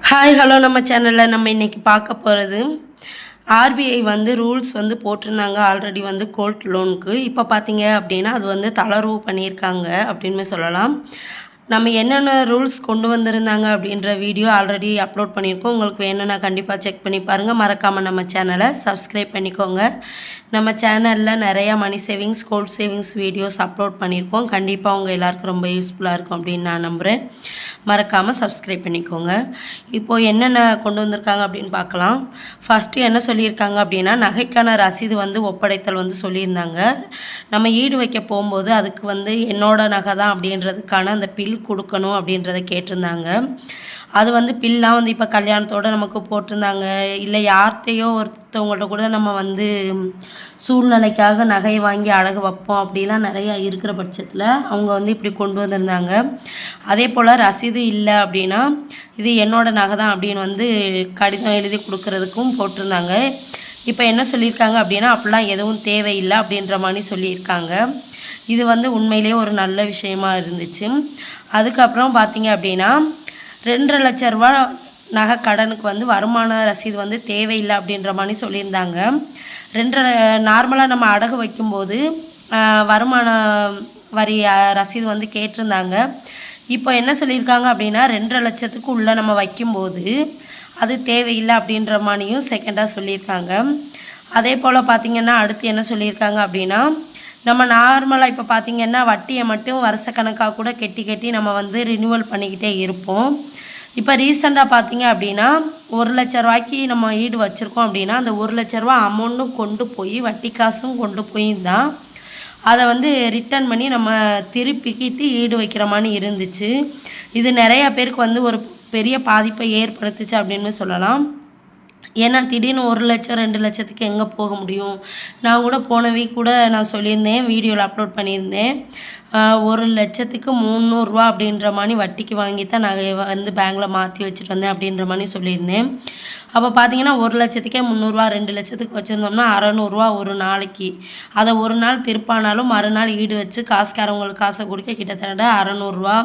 Hi hello நம்ம சேனலில் நம்ம இன்றைக்கி பார்க்க போகிறது ஆர்பிஐ வந்து ரூல்ஸ் வந்து போட்டிருந்தாங்க ஆல்ரெடி வந்து கோல்ட் லோனுக்கு. இப்போ பார்த்தீங்க அப்படின்னா அது வந்து தளர்வு பண்ணியிருக்காங்க அப்படின்னு சொல்லலாம். நம்ம என்னென்ன ரூல்ஸ் கொண்டு வந்திருந்தாங்க அப்படின்ற வீடியோ ஆல்ரெடி அப்லோட் பண்ணியிருக்கோம். உங்களுக்கு வேணும்னா கண்டிப்பாக செக் பண்ணி பாருங்கள். மறக்காமல் நம்ம சேனலை சப்ஸ்கிரைப் பண்ணிக்கோங்க. நம்ம சேனலில் நிறையா money savings gold savings videos upload பண்ணியிருக்கோம். கண்டிப்பாக உங்கள் எல்லாருக்கும் ரொம்ப யூஸ்ஃபுல்லாக இருக்கும் அப்படின்னு நான் நம்புகிறேன். மறக்காமல் சப்ஸ்கிரைப் பண்ணிக்கோங்க. இப்போது என்னென்ன கொண்டு வந்திருக்காங்க அப்படின்னு பார்க்கலாம். ஃபஸ்ட்டு என்ன சொல்லியிருக்காங்க அப்படின்னா, நகைக்கான ரசீது வந்து ஒப்படைத்தல் வந்து சொல்லியிருந்தாங்க. நம்ம ஈடு வைக்க போகும்போது அதுக்கு வந்து என்னோட நகை தான் அப்படின்றதுக்கான அந்த பில் கொடுக்கணும் அப்படின்றத கேட்டிருந்தாங்க. அது வந்து பில்லாம் வந்து இப்போ கல்யாணத்தோடு நமக்கு போட்டிருந்தாங்க. இல்லை யார்கிட்டையோ ஒருத்தவங்கள்ட்ட கூட நம்ம வந்து சூழ்நிலைக்காக நகையை வாங்கி அழகு வைப்போம் அப்படிலாம் நிறையா இருக்கிற பட்சத்தில் அவங்க வந்து இப்படி கொண்டு வந்திருந்தாங்க. அதே போல் ரசீது இல்லை அப்படின்னா இது என்னோட நகை தான் அப்படின்னு வந்து கடிதம் எழுதி கொடுக்கறதுக்கும் போட்டிருந்தாங்க. இப்போ என்ன சொல்லியிருக்காங்க அப்படின்னா அப்படிலாம் எதுவும் தேவையில்லை அப்படின்ற மாதிரி சொல்லியிருக்காங்க. இது வந்து உண்மையிலே ஒரு நல்ல விஷயமா இருந்துச்சு. அதுக்கப்புறம் பார்த்தீங்க அப்படின்னா 2.5 லட்ச ரூபா நகை கடனுக்கு வந்து வருமான ரசீது வந்து தேவையில்லை அப்படின்ற மாதிரி சொல்லியிருந்தாங்க. நார்மலாக நம்ம அடகு வைக்கும்போது வருமான வரி ரசீது வந்து கேட்டிருந்தாங்க. இப்போ என்ன சொல்லியிருக்காங்க அப்படின்னா 2.5 லட்சத்துக்கு உள்ளே நம்ம வைக்கும்போது அது தேவையில்லை அப்படின்ற மாதிரியும் செகண்டாக சொல்லியிருக்காங்க. அதே போல் பார்த்திங்கன்னா அடுத்து என்ன சொல்லியிருக்காங்க அப்படின்னா, நம்ம நார்மலாக இப்போ பார்த்திங்கன்னா வட்டியை மட்டும் வருஷக்கணக்காக கூட கெட்டி நம்ம வந்து ரினியூவல் பண்ணிக்கிட்டே இருப்போம். இப்போ ரீசெண்டாக பார்த்திங்க அப்படின்னா 1 லட்ச ரூபாய்க்கு நம்ம ஈடு வச்சுருக்கோம் அப்படின்னா அந்த 1 லட்ச ரூபா அமௌண்ட்டும் கொண்டு போய் வட்டி காசும் கொண்டு போய் தான் அதை வந்து ரிட்டர்ன் பண்ணி நம்ம திருப்பிக்கிட்டு ஈடு வைக்கிற மாதிரி இருந்துச்சு. இது நிறையா பேருக்கு வந்து ஒரு பெரிய பாதிப்பை ஏற்படுத்துச்சு அப்படின்னு சொல்லலாம். ஏன்னா திடீர்னு 1 லட்சம் 2 லட்சத்துக்கு எங்கே போக முடியும்? நான் கூட போன வீக் கூட நான் சொல்லியிருந்தேன், வீடியோவில் அப்லோட் பண்ணியிருந்தேன். 1 லட்சத்துக்கு 300 ரூபா அப்படின்ற மாதிரி வட்டிக்கு வாங்கி தான் நகையை வந்து பேங்கில் மாற்றி வச்சுட்டு வந்தேன் அப்படின்ற மாதிரி சொல்லியிருந்தேன். அப்போ பார்த்தீங்கன்னா 1 லட்சத்துக்கே 300 ரூபா 2 லட்சத்துக்கு வச்சுருந்தோம்னா 600 ரூபா ஒரு நாளைக்கு. அதை ஒரு நாள் திருப்பானாலும் மறுநாள் ஈடு வச்சு காசுக்காரவங்களுக்கு காசை கொடுக்க கிட்டத்தட்ட 600 ரூபா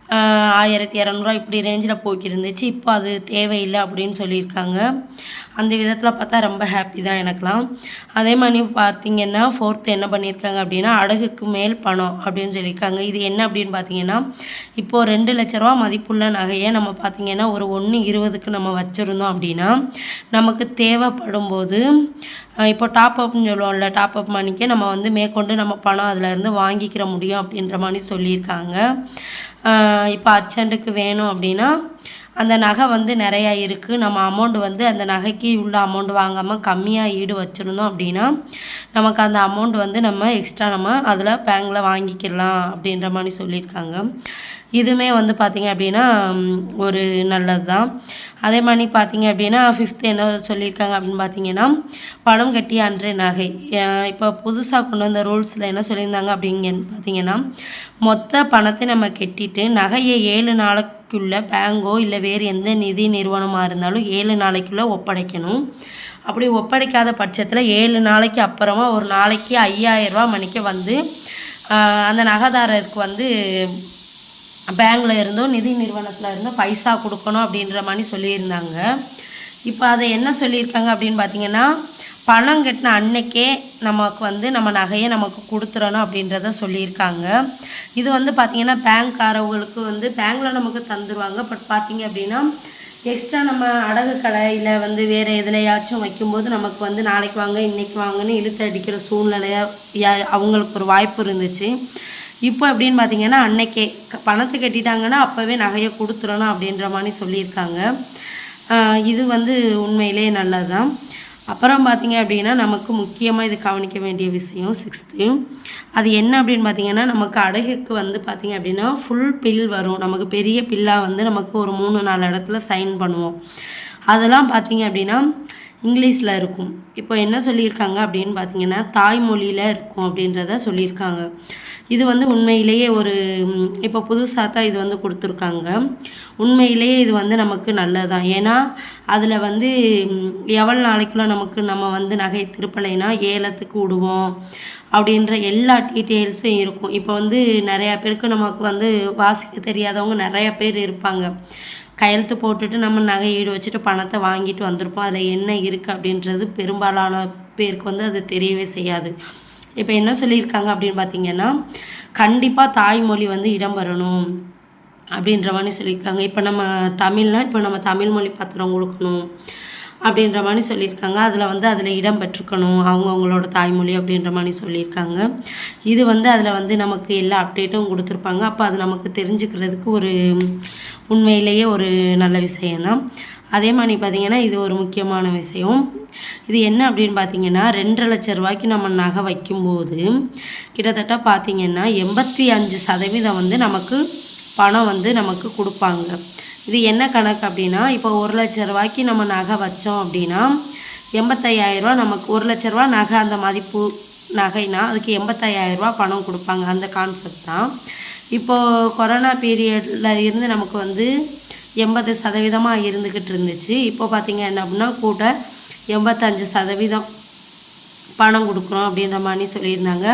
1200 இப்படி ரேஞ்சில் போய்க்கிருந்துச்சு. இப்போ அது தேவையில்லை அப்படின்னு சொல்லியிருக்காங்க. அந்த விதத்தில் பார்த்தா ரொம்ப ஹாப்பி தான் எனக்கெலாம். அதே மாதிரி பார்த்திங்கன்னா 4th என்ன பண்ணியிருக்காங்க அப்படின்னா அடகுக்கு மேல் பணம் அப்படின்னு சொல்லியிருக்காங்க. இது என்ன அப்படின்னு பார்த்தீங்கன்னா, இப்போது 2 லட்ச ரூபா மதிப்புள்ள நகையை நம்ம பார்த்திங்கன்னா ஒரு 1.20க்கு நம்ம வச்சுருந்தோம் அப்படின்னா நமக்கு தேவைப்படும் போது இப்போ டாப் அப்னு சொல்லுவோம்ல, டாப் அப் மணிக்கே நம்ம வந்து மேற்கொண்டு நம்ம பணம் அதிலேருந்து வாங்கிக்கிற முடியும் அப்படின்ற மாதிரி சொல்லியிருக்காங்க. இப்போ அர்ஜென்ட்டுக்கு வேணும் அப்படின்னா அந்த நகை வந்து நிறையா இருக்குது, நம்ம அமௌண்ட் வந்து அந்த நகைக்கு உள்ள அமௌண்ட் வாங்காமல் கம்மியாக ஈடு வச்சுருந்தோம் அப்படின்னா நமக்கு அந்த அமௌண்ட் வந்து நம்ம எக்ஸ்ட்ரா நம்ம அதில் பேங்கில் வாங்கிக்கலாம் அப்படின்ற மாதிரி சொல்லியிருக்காங்க. இதுவுமே வந்து பார்த்திங்க அப்படின்னா ஒரு நல்லது தான். அதே மாதிரி பார்த்திங்க அப்படின்னா 5th என்ன சொல்லியிருக்காங்க அப்படின்னு பார்த்தீங்கன்னா, பணம் கட்டிய அன்றைய நகை. இப்போ புதுசாக கொண்டு வந்த ரூல்ஸில் என்ன சொல்லியிருந்தாங்க அப்படிங்கன்னு பார்த்தீங்கன்னா, மொத்த பணத்தை நம்ம கட்டிட்டு நகையை 7 நாளைக்குள்ளே பேங்கோ இல்லை வேறு எந்த நிதி நிறுவனமாக இருந்தாலும் 7 நாளைக்குள்ளே ஒப்படைக்கணும். அப்படி ஒப்படைக்காத பட்சத்தில் 7 நாளைக்கு அப்புறமா ஒரு நாளைக்கு 5000 ரூபா மணிக்கு வந்து அந்த நகைதாரருக்கு வந்து பேங்கில் இருந்தோ நிதி நிறுவனத்தில் இருந்தோ பைசா கொடுக்கணும் அப்படின்ற மாதிரி சொல்லியிருந்தாங்க. இப்போ அதை என்ன சொல்லியிருக்காங்க அப்படின்னு பார்த்தீங்கன்னா, பணம் கட்டின அன்னைக்கே நமக்கு வந்து நம்ம நகையை நமக்கு கொடுத்துடணும் அப்படின்றத சொல்லியிருக்காங்க. இது வந்து பார்த்திங்கன்னா பேங்க்காரவங்களுக்கு வந்து பேங்கில் நமக்கு தந்துடுவாங்க. பட் பார்த்திங்க அப்படின்னா எக்ஸ்ட்ரா நம்ம அடகு கடையில் வந்து வேறு எதுலையாச்சும் வைக்கும்போது நமக்கு வந்து நாளைக்கு வாங்க இன்றைக்கி வாங்கன்னு இழுத்து அடிக்கிற சூழ்நிலையாக அவங்களுக்கு ஒரு வாய்ப்பு இருந்துச்சு. இப்போ அப்படின்னு பார்த்தீங்கன்னா அன்னைக்கே பணத்தை கட்டிட்டாங்கன்னா அப்போவே நகையை கொடுத்துடணும் அப்படின்ற மாதிரி சொல்லியிருக்காங்க. இது வந்து உண்மையிலே நல்லது தான். அப்புறம் பார்த்திங்க அப்படின்னா நமக்கு முக்கியமாக இது கவனிக்க வேண்டிய விஷயம் 6th அது என்ன அப்படின்னு பார்த்திங்கன்னா, நமக்கு அடகுக்கு வந்து பார்த்திங்க அப்படின்னா ஃபுல் பில் வரும். நமக்கு பெரிய பில்லாக வந்து நமக்கு ஒரு 3-4 இடத்துல சைன் பண்ணுவோம். அதெல்லாம் பார்த்திங்க அப்படின்னா இங்கிலீஷில் இருக்கும். இப்போ என்ன சொல்லியிருக்காங்க அப்படின்னு பார்த்திங்கன்னா தாய்மொழியில் இருக்கும் அப்படின்றத சொல்லியிருக்காங்க. இது வந்து உண்மையிலேயே ஒரு இப்போ புதுசாக தான் இது வந்து கொடுத்துருக்காங்க. உண்மையிலேயே இது வந்து நமக்கு நல்லது தான். ஏன்னா அதில் வந்து எவ்வளோ நாளைக்குள்ளே நமக்கு நம்ம வந்து நகை திருப்பலைனா ஏலத்துக்கு விடுவோம் அப்படின்ற எல்லா டீட்டெயில்ஸும் இருக்கும். இப்போ வந்து நிறையா பேருக்கு நமக்கு வந்து வாசிக்க தெரியாதவங்க நிறையா பேர் இருப்பாங்க. கையெழுத்து போட்டுட்டு நம்ம நகை ஈடு வச்சுட்டு பணத்தை வாங்கிட்டு வந்திருப்போம். அதில் என்ன இருக்குது அப்படின்றது பெரும்பாலான பேருக்கு வந்து அது தெரியவே செய்யாது. இப்போ என்ன சொல்லியிருக்காங்க அப்படின்னு பார்த்தீங்கன்னா, கண்டிப்பாக தாய்மொழி வந்து இடம்பெறணும் அப்படின்ற மாதிரி சொல்லியிருக்காங்க. இப்போ நம்ம தமிழ் மொழி பத்திரம் கொடுக்கணும் அப்படின்ற மாதிரி சொல்லியிருக்காங்க. அதில் இடம் பெற்றுக்கணும் அவங்கவுங்களோட தாய்மொழி அப்படின்ற மாதிரி சொல்லியிருக்காங்க. இது வந்து அதில் வந்து நமக்கு எல்லா அப்டேட்டும் கொடுத்துருப்பாங்க. அப்போ அது நமக்கு தெரிஞ்சுக்கிறதுக்கு ஒரு உண்மையிலேயே ஒரு நல்ல விஷயந்தான். அதே மாதிரி பார்த்திங்கன்னா இது ஒரு முக்கியமான விஷயம். இது என்ன அப்படின்னு பார்த்தீங்கன்னா 2.5 லட்ச ரூபாய்க்கு நம்ம நகை வைக்கும்போது கிட்டத்தட்ட பார்த்திங்கன்னா 85% வந்து நமக்கு பணம் வந்து நமக்கு கொடுப்பாங்க. இது என்ன கணக்கு அப்படின்னா, இப்போ 1 லட்ச ரூபாய்க்கு நம்ம நகை வச்சோம் அப்படின்னா 85,000 நமக்கு 1 லட்ச ரூபா நகை அந்த மதிப்பு நகைனா அதுக்கு 85,000 பணம் கொடுப்பாங்க. அந்த கான்செப்ட் தான். இப்போது கொரோனா பீரியடில் இருந்து நமக்கு வந்து 80% இருந்துக்கிட்டு இருந்துச்சு. இப்போ பார்த்திங்க என்ன அப்படின்னா கூட 85% பணம் கொடுக்குறோம் அப்படின்ற மாதிரி சொல்லியிருந்தாங்க.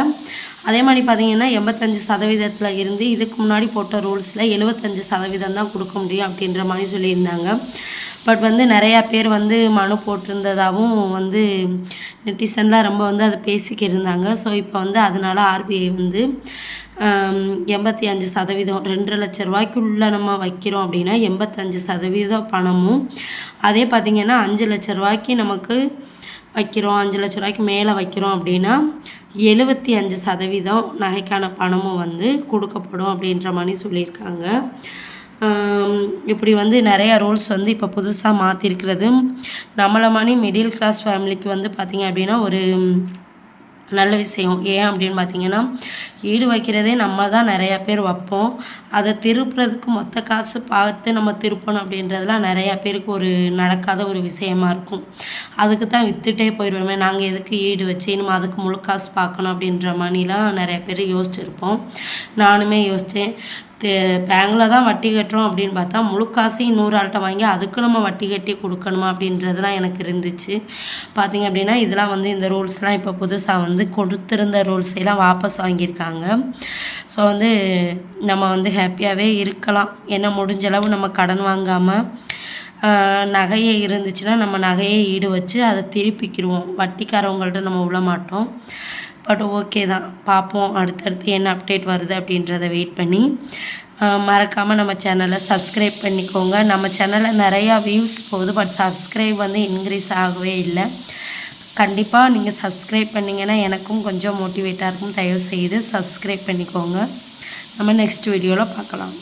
அதே மாதிரி பார்த்திங்கன்னா 85% இருந்து இதுக்கு முன்னாடி போட்ட ரூல்ஸில் 75% தான் கொடுக்க முடியும் அப்படின்ற மாதிரி சொல்லியிருந்தாங்க. பட் வந்து நிறையா பேர் வந்து மனு போட்டிருந்ததாகவும் வந்து நெட்டிசன்லாம் ரொம்ப வந்து அதை பேசிக்கிட்டு இருந்தாங்க. ஸோ இப்போ வந்து அதனால் ஆர்பிஐ வந்து 85% 2 லட்ச ரூபாய்க்குள்ளே நம்ம வைக்கிறோம் அப்படின்னா 85% பணமும், அதே பார்த்திங்கன்னா 5 லட்ச ரூபாய்க்கு நமக்கு வைக்கிறோம் 5 லட்ச ரூபாய்க்கு மேலே வைக்கிறோம் அப்படின்னா 75% நகைக்கான பணமும் வந்து கொடுக்கப்படும் அப்படின்ற மாதிரி சொல்லியிருக்காங்க. இப்படி வந்து நிறையா ரூல்ஸ் வந்து இப்போ புதுசாக மாற்றிருக்கிறது நம்மளை மாதிரி மிடில் கிளாஸ் ஃபேமிலிக்கு வந்து பார்த்திங்க அப்படின்னா ஒரு நல்ல விஷயம். ஏன் அப்படின்னு பார்த்தீங்கன்னா ஈடு வைக்கிறதே நம்ம தான் நிறையா பேர் வைப்போம். அதை திருப்புறதுக்கு மொத்த காசு பார்த்து நம்ம திருப்பணும் அப்படின்றதுலாம் நிறையா பேருக்கு ஒரு நடக்காத ஒரு விஷயமா இருக்கும். அதுக்கு தான் விற்றுட்டே போயிடுவோமே, நாங்கள் எதுக்கு ஈடு வச்சு நம்ம அதுக்கு முழு காசு பார்க்கணும் அப்படின்ற மாதிரிலாம் நிறையா பேர் யோசிச்சுருப்போம். நானுமே யோசித்தேன். பேங்கில் தான் வட்டி கட்டுறோம் அப்படின்னு பார்த்தா முழு காசையும் இன்னொரு ஆள்கிட்ட வாங்கி அதுக்கு நம்ம வட்டி கட்டி கொடுக்கணுமா அப்படின்றதுலாம் எனக்கு இருந்துச்சு. பார்த்திங்க அப்படின்னா இதெல்லாம் வந்து இந்த ரூல்ஸ்லாம் இப்போ புதுசாக வந்து கொடுத்துருந்த ரூல்ஸ் எல்லாம் வாபஸ் வாங்கியிருக்காங்க. ஸோ வந்து நம்ம வந்து ஹாப்பியாகவே இருக்கலாம். ஏன்னா முடிஞ்ச அளவு நம்ம கடன் வாங்காமல் நகையை இருந்துச்சுன்னா நம்ம நகையை ஈடு வச்சு அதை திருப்பிக்கிடுவோம். வட்டிக்காரவங்கள்ட்ட நம்ம விட மாட்டோம். பட் ஓகே தான், பார்ப்போம் அடுத்தடுத்து என்ன அப்டேட் வருது அப்படின்றத வெயிட் பண்ணி. மறக்காமல் நம்ம சேனலை சப்ஸ்கிரைப் பண்ணிக்கோங்க. நம்ம சேனலில் நிறையா வியூஸ் போகுது, பட் சப்ஸ்கிரைப் வந்து இன்க்ரீஸ் ஆகவே இல்லை. கண்டிப்பாக நீங்கள் சப்ஸ்கிரைப் பண்ணிங்கன்னா எனக்கும் கொஞ்சம் மோட்டிவேட்டாக இருக்கும். தயவு செய்து சப்ஸ்கிரைப் பண்ணிக்கோங்க. நம்ம நெக்ஸ்ட் வீடியோவில் பார்க்கலாம்.